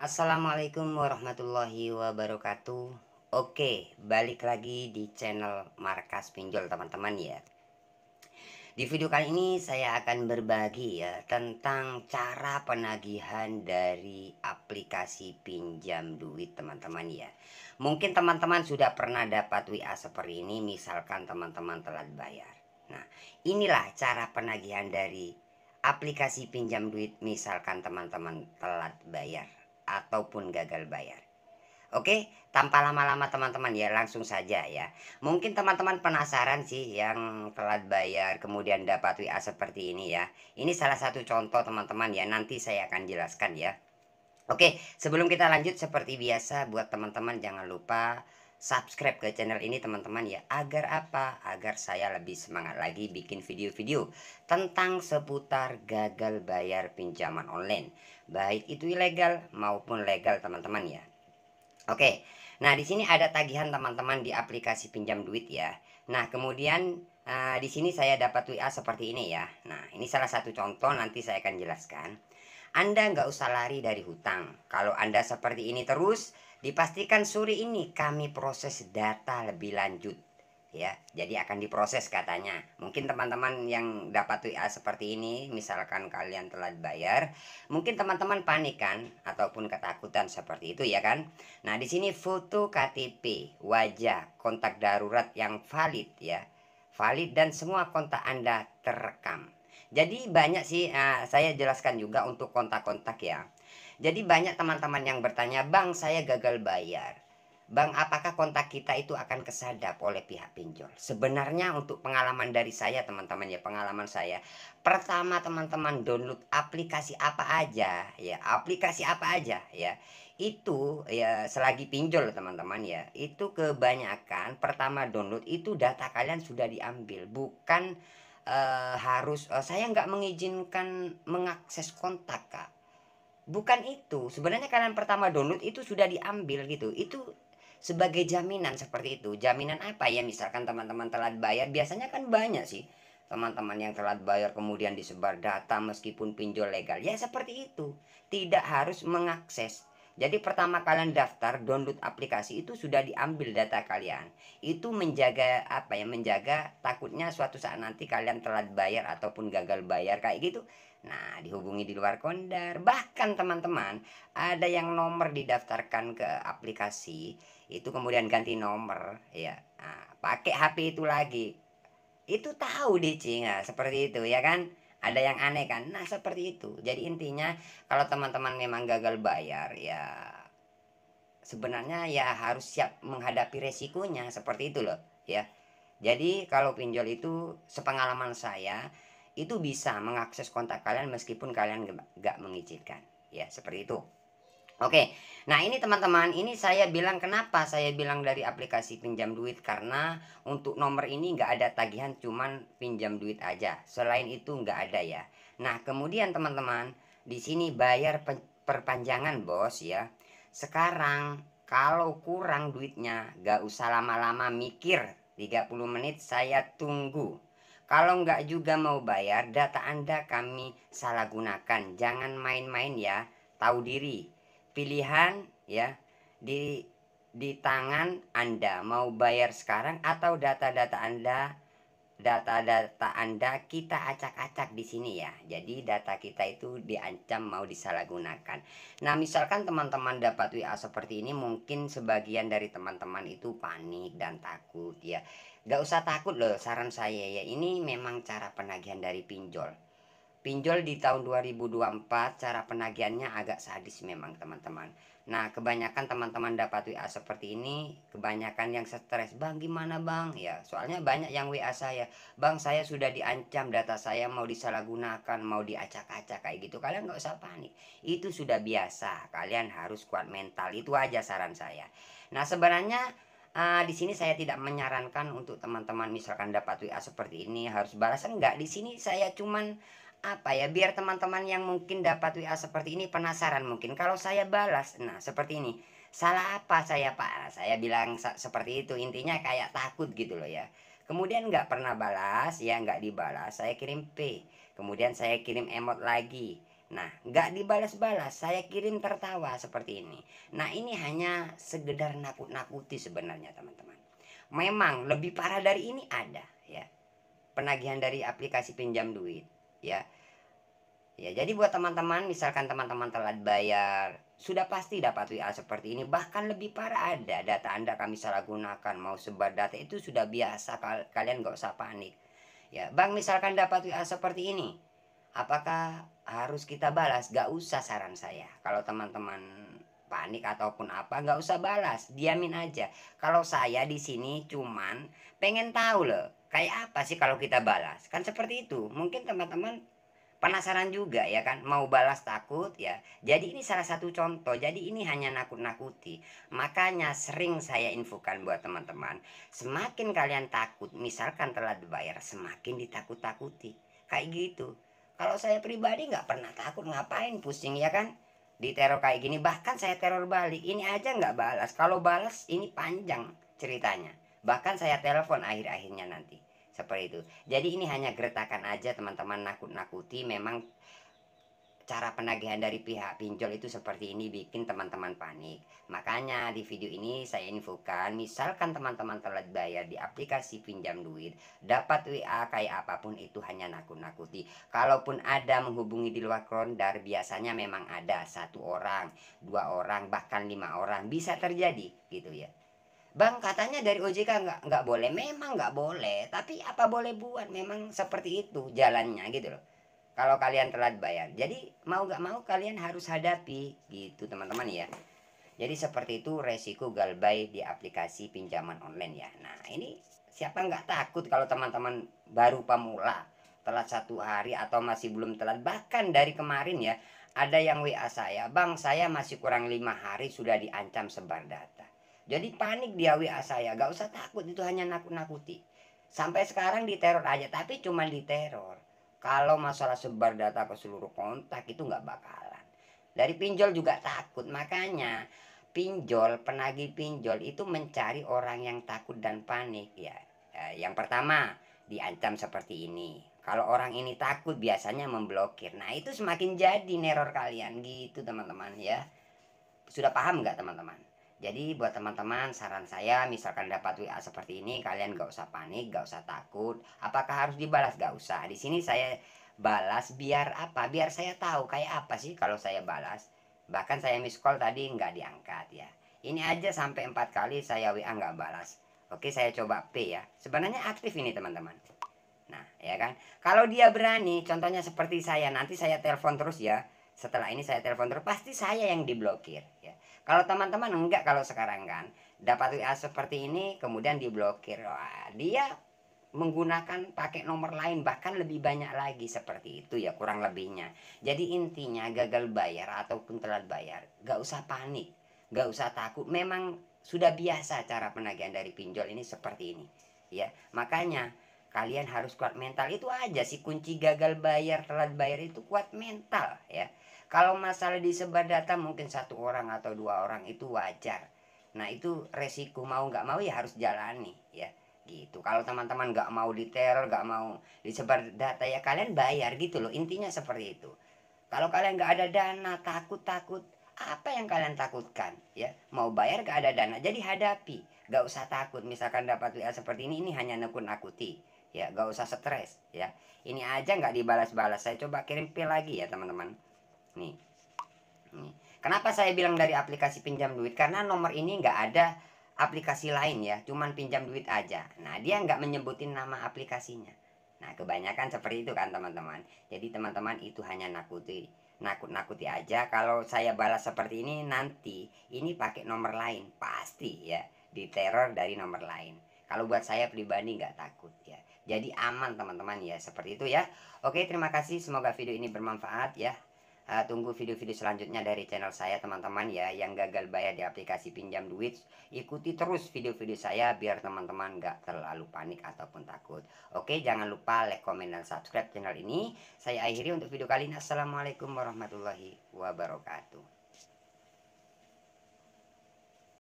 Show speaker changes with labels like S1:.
S1: Assalamualaikum warahmatullahi wabarakatuh. Oke, balik lagi di channel Markas Pinjol teman-teman ya. Di video kali ini saya akan berbagi ya tentang cara penagihan dari aplikasi pinjam duit teman-teman ya. Mungkin teman-teman sudah pernah dapat WA seperti ini, misalkan teman-teman telat bayar. Nah, inilah cara penagihan dari aplikasi pinjam duit misalkan teman-teman telat bayar ataupun gagal bayar. Oke, tanpa lama-lama teman-teman ya, langsung saja ya. Mungkin teman-teman penasaran sih yang telat bayar kemudian dapat WA seperti ini ya. Ini salah satu contoh teman-teman ya, nanti saya akan jelaskan ya. Oke, sebelum kita lanjut seperti biasa buat teman-teman jangan lupa subscribe ke channel ini teman-teman ya. Agar apa? Agar saya lebih semangat lagi bikin video-video tentang seputar gagal bayar pinjaman online. Baik itu ilegal maupun legal teman-teman ya. Oke, nah di sini ada tagihan teman-teman di aplikasi pinjam duit ya. Nah kemudian di sini saya dapat WA seperti ini ya. Nah ini salah satu contoh, nanti saya akan jelaskan. Anda nggak usah lari dari hutang. Kalau Anda seperti ini terus, dipastikan sore ini kami proses data lebih lanjut ya, jadi akan diproses katanya. Mungkin teman-teman yang dapat WA seperti ini, misalkan kalian telat bayar, mungkin teman-teman panik kan ataupun ketakutan seperti itu ya kan. Nah di sini foto KTP, wajah, kontak darurat yang valid ya, valid dan semua kontak Anda terekam. Jadi banyak sih, saya jelaskan juga untuk kontak-kontak ya. Jadi banyak teman-teman yang bertanya, bang saya gagal bayar, bang apakah kontak kita itu akan kesadap oleh pihak pinjol? Sebenarnya untuk pengalaman dari saya teman-teman ya, pengalaman saya, pertama teman-teman download aplikasi apa aja ya, aplikasi apa aja ya, itu ya selagi pinjol teman-teman ya, itu kebanyakan pertama download itu data kalian sudah diambil, bukan harus saya nggak mengizinkan mengakses kontak kak. Bukan itu, sebenarnya kalian pertama download itu sudah diambil gitu. Itu sebagai jaminan seperti itu. Jaminan apa ya? Misalkan teman-teman telat bayar, biasanya kan banyak sih teman-teman yang telat bayar kemudian disebar data meskipun pinjol legal. Ya seperti itu. Tidak harus mengakses. Jadi pertama kalian daftar download aplikasi itu sudah diambil data kalian. Itu menjaga apa ya? Menjaga takutnya suatu saat nanti kalian telat bayar ataupun gagal bayar kayak gitu. Nah, dihubungi di luar kondar. Bahkan teman-teman, ada yang nomor didaftarkan ke aplikasi, itu kemudian ganti nomor, ya. Nah, pakai HP itu lagi. Itu tahu DC, nah, seperti itu ya kan? Ada yang aneh kan? Nah, seperti itu. Jadi intinya kalau teman-teman memang gagal bayar, ya sebenarnya ya harus siap menghadapi resikonya seperti itu loh, ya. Jadi kalau pinjol itu sepengalaman saya itu bisa mengakses kontak kalian meskipun kalian nggak mengizinkan. Ya seperti itu. Oke, nah ini teman-teman, ini saya bilang kenapa saya bilang dari aplikasi pinjam duit, karena untuk nomor ini nggak ada tagihan, cuman pinjam duit aja. Selain itu nggak ada ya. Nah kemudian teman-teman, di sini bayar perpanjangan bos ya. Sekarang kalau kurang duitnya, nggak usah lama-lama mikir. 30 menit saya tunggu. Kalau nggak juga mau bayar, data Anda kami salah gunakan. Jangan main-main ya, tahu diri. Pilihan ya di tangan Anda, mau bayar sekarang atau data-data Anda kita acak-acak di sini ya. Jadi data kita itu diancam mau disalahgunakan. Nah, misalkan teman-teman dapat WA seperti ini, mungkin sebagian dari teman-teman itu panik dan takut ya. Gak usah takut loh, saran saya ya. Ini memang cara penagihan dari pinjol. Pinjol di tahun 2024 cara penagihannya agak sadis memang teman-teman. Nah kebanyakan teman-teman dapat WA seperti ini, kebanyakan yang stres, bang gimana bang ya, soalnya banyak yang WA saya, bang saya sudah diancam data saya mau disalahgunakan, mau diacak-acak kayak gitu. Kalian nggak usah panik, itu sudah biasa, kalian harus kuat mental, itu aja saran saya. Nah sebenarnya di sini saya tidak menyarankan untuk teman-teman misalkan dapat WA seperti ini harus balasan, enggak. Di sini saya cuman apa ya, biar teman-teman yang mungkin dapat WA seperti ini penasaran, mungkin kalau saya balas nah seperti ini, salah apa saya pak, nah, saya bilang seperti itu, intinya kayak takut gitu loh ya. Kemudian nggak pernah balas ya, nggak dibalas, saya kirim P, kemudian saya kirim emot lagi. Nah, nggak dibalas-balas, saya kirim tertawa seperti ini. Nah, ini hanya sekedar nakut-nakuti sebenarnya teman-teman. Memang lebih parah dari ini ada ya. Penagihan dari aplikasi pinjam duit ya. Ya, jadi buat teman-teman, misalkan teman-teman telat bayar, sudah pasti dapat WA seperti ini. Bahkan lebih parah, ada data Anda kami salah gunakan, mau sebar data itu sudah biasa, kalian nggak usah panik. Ya, Bang, misalkan dapat WA seperti ini, apakah harus kita balas? Gak usah, saran saya. Kalau teman-teman panik ataupun apa, gak usah balas, diamin aja. Kalau saya di sini cuman pengen tahu loh, kayak apa sih kalau kita balas? Kan seperti itu. Mungkin teman-teman penasaran juga ya kan, mau balas takut ya. Jadi ini salah satu contoh. Jadi ini hanya nakut-nakuti. Makanya sering saya infokan buat teman-teman, semakin kalian takut misalkan telah dibayar, semakin ditakut-takuti kayak gitu. Kalau saya pribadi nggak pernah takut, ngapain pusing ya kan, diteror kayak gini. Bahkan saya teror balik, ini aja nggak balas. Kalau balas ini panjang ceritanya, bahkan saya telepon akhir-akhirnya nanti seperti itu. Jadi ini hanya gertakan aja teman-teman, nakut-nakuti. Memang cara penagihan dari pihak pinjol itu seperti ini, bikin teman-teman panik. Makanya di video ini saya infokan, misalkan teman-teman telat bayar di aplikasi pinjam duit, dapat WA kayak apapun, itu hanya nakut-nakuti. Kalaupun ada menghubungi di luar kondar, biasanya memang ada 1 orang, 2 orang, bahkan 5 orang, bisa terjadi gitu ya. Bang, katanya dari OJK nggak boleh. Memang nggak boleh, tapi apa boleh buat, memang seperti itu jalannya gitu loh. Kalau kalian telat bayar, jadi mau nggak mau kalian harus hadapi gitu teman-teman ya. Jadi seperti itu resiko galbay di aplikasi pinjaman online ya. Nah, ini siapa nggak takut kalau teman-teman baru pemula, telat 1 hari atau masih belum telat. Bahkan dari kemarin ya, ada yang WA saya, Bang, saya masih kurang 5 hari sudah diancam sebar data. Jadi panik dia WA saya. Gak usah takut, itu hanya nakut-nakuti. Sampai sekarang diteror aja, tapi cuma diteror. Kalau masalah sebar data ke seluruh kontak itu nggak bakalan. Dari pinjol juga takut. Makanya pinjol, penagih pinjol itu mencari orang yang takut dan panik ya. Yang pertama, diancam seperti ini. Kalau orang ini takut, biasanya memblokir. Nah, itu semakin jadi neror kalian gitu teman-teman ya. Sudah paham nggak teman-teman? Jadi buat teman-teman, saran saya, misalkan dapat WA seperti ini, kalian gak usah panik, gak usah takut. Apakah harus dibalas? Gak usah. Di sini saya balas biar apa? Biar saya tahu kayak apa sih kalau saya balas. Bahkan saya miss call tadi nggak diangkat ya. Ini aja sampai 4 kali saya WA nggak balas. Oke, saya coba P ya. Sebenarnya aktif ini teman-teman. Nah, ya kan? Kalau dia berani, contohnya seperti saya, nanti saya telepon terus ya. Setelah ini saya telepon terus, pasti saya yang diblokir ya. Kalau teman-teman enggak, kalau sekarang kan dapat WA seperti ini kemudian diblokir. Wah, dia menggunakan pakai nomor lain, bahkan lebih banyak lagi seperti itu ya kurang lebihnya. Jadi intinya gagal bayar ataupun telat bayar, gak usah panik, gak usah takut. Memang sudah biasa cara penagihan dari pinjol ini seperti ini ya. Makanya kalian harus kuat mental, itu aja sih kunci gagal bayar, telat bayar itu kuat mental ya. Kalau masalah disebar data mungkin 1 orang atau 2 orang itu wajar. Nah, itu resiko, mau nggak mau ya harus jalani ya gitu. Kalau teman-teman nggak mau diteror, nggak mau disebar data, ya kalian bayar gitu loh, intinya seperti itu. Kalau kalian nggak ada dana, takut-takut, apa yang kalian takutkan ya? Mau bayar nggak ada dana, jadi hadapi, nggak usah takut. Misalkan dapat WA seperti ini hanya nakut-nakuti ya, nggak usah stres ya. Ini aja nggak dibalas-balas, saya coba kirim pil lagi ya teman-teman. Nih, kenapa saya bilang dari aplikasi pinjam duit? Karena nomor ini nggak ada aplikasi lain ya, cuman pinjam duit aja. Nah, dia nggak menyebutin nama aplikasinya. Nah, kebanyakan seperti itu kan teman-teman. Jadi teman-teman itu hanya nakut-nakuti aja. Kalau saya balas seperti ini, nanti ini pakai nomor lain pasti ya, diteror dari nomor lain. Kalau buat saya pribadi nggak takut ya. Jadi aman teman-teman ya, seperti itu ya. Oke, terima kasih, semoga video ini bermanfaat ya. Tunggu video-video selanjutnya dari channel saya teman-teman ya, yang gagal bayar di aplikasi pinjam duit. Ikuti terus video-video saya biar teman-teman gak terlalu panik ataupun takut. Oke, jangan lupa like, komen, dan subscribe channel ini. Saya akhiri untuk video kali ini. Assalamualaikum warahmatullahi wabarakatuh.